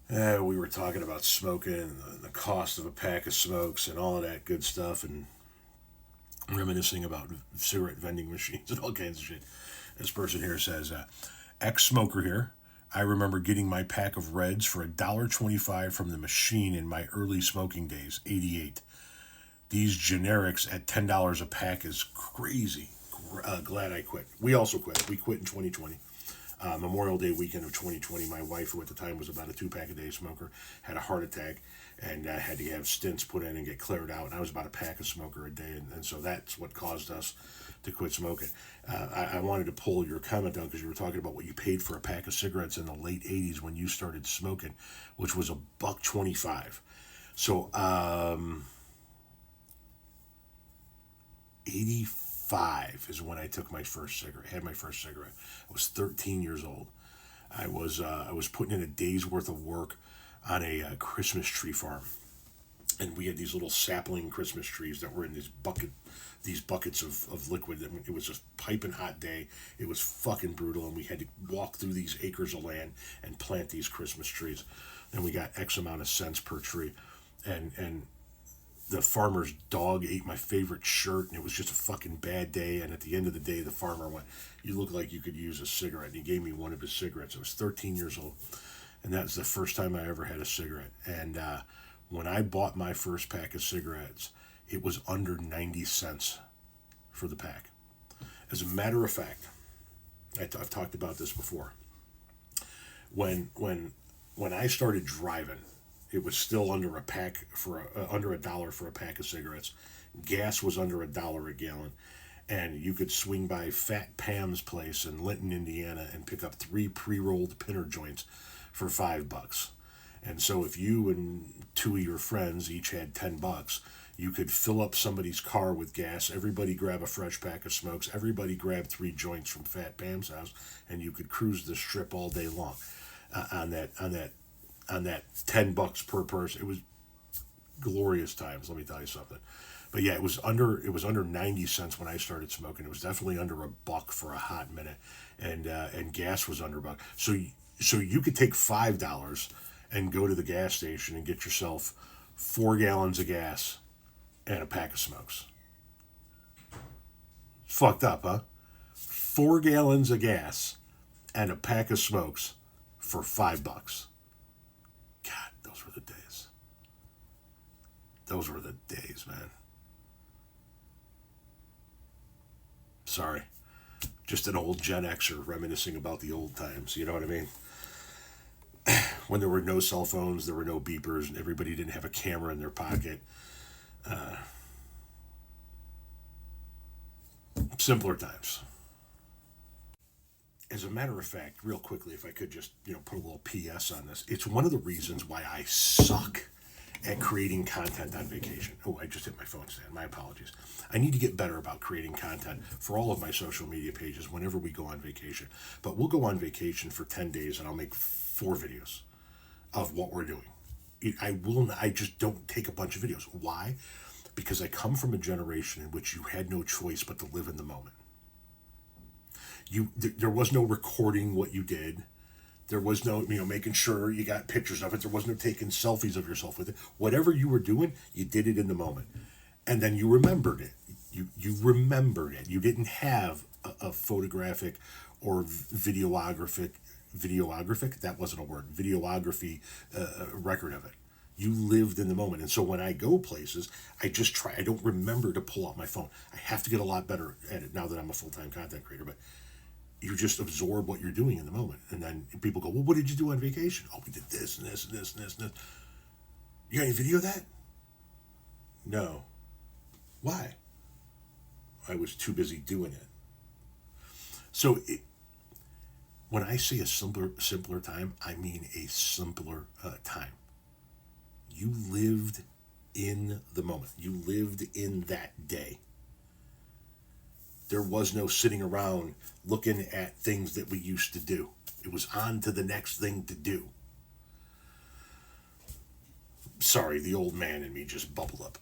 We were talking about smoking and the cost of a pack of smokes and all of that good stuff, and reminiscing about cigarette vending machines and all kinds of shit. This person here says, ex-smoker here. I remember getting my pack of Reds for $1.25 from the machine in my early smoking days, 88. These generics at $10 a pack is crazy. Glad I quit. We also quit. We quit in 2020. Memorial Day weekend of 2020, my wife, who at the time was about a 2-pack-a-day smoker, had a heart attack and had to have stents put in and get cleared out. And I was about a pack of smoker a day, and so that's what caused us to quit smoking. I wanted to pull your comment down because you were talking about what you paid for a pack of cigarettes in the late 80s when you started smoking, which was $1.25. So 85 is when I took my first cigarette. Had my first cigarette. I was 13 years old. I was putting in a day's worth of work on a Christmas tree farm, and we had these little sapling Christmas trees that were in these buckets of liquid. I mean, it was a piping hot day. It was fucking brutal, and we had to walk through these acres of land and plant these Christmas trees. And we got X amount of cents per tree, and the farmer's dog ate my favorite shirt, and it was just a fucking bad day. And at the end of the day, the farmer went, "You look like you could use a cigarette." And he gave me one of his cigarettes. I was 13 years old, and that was the first time I ever had a cigarette. And when I bought my first pack of cigarettes, it was under 90 cents for the pack. As a matter of fact, I've talked about this before. When I started driving, it was still under under $1 for a pack of cigarettes. Gas was under $1 a gallon, and you could swing by Fat Pam's place in Linton, Indiana, and pick up 3 pre-rolled pinner joints for $5. And so if you and 2 of your friends each had $10, you could fill up somebody's car with gas. Everybody grab a fresh pack of smokes. Everybody grab 3 joints from Fat Pam's house, and you could cruise the strip all day long on that $10 per person. It was glorious times. Let me tell you something. But yeah, it was under 90 cents when I started smoking. It was definitely under $1 for a hot minute, and gas was under $1. So you could take $5 and go to the gas station and get yourself 4 gallons of gas and a pack of smokes. Fucked up, huh? 4 gallons of gas and a pack of smokes for $5. God, those were the days. Those were the days, man. Sorry. Just an old Gen Xer reminiscing about the old times. You know what I mean? When there were no cell phones, there were no beepers, and everybody didn't have a camera in their pocket. Simpler times. As a matter of fact, real quickly, if I could just, put a little PS on this. It's one of the reasons why I suck at creating content on vacation. Oh, I just hit my phone stand. My apologies. I need to get better about creating content for all of my social media pages whenever we go on vacation. But we'll go on vacation for 10 days and I'll make 4 videos of what we're doing. I just don't take a bunch of videos. Why? Because I come from a generation in which you had no choice but to live in the moment. There was no recording what you did. There was no, making sure you got pictures of it. There was no taking selfies of yourself with it. Whatever you were doing, you did it in the moment. And then you remembered it. You remembered it. You didn't have a photographic or videographic, that wasn't a word, videography record of it. You lived in the moment. And so when I go places, I don't remember to pull out my phone. I have to get a lot better at it now that I'm a full-time content creator, but you just absorb what you're doing in the moment. And then people go, well, what did you do on vacation? Oh, we did this and this and this and this and this. You got any video of that? No. Why? I was too busy doing it. So when I say a simpler time, I mean a simpler time. You lived in the moment. You lived in that day. There was no sitting around looking at things that we used to do. It was on to the next thing to do. Sorry, the old man in me just bubbled up.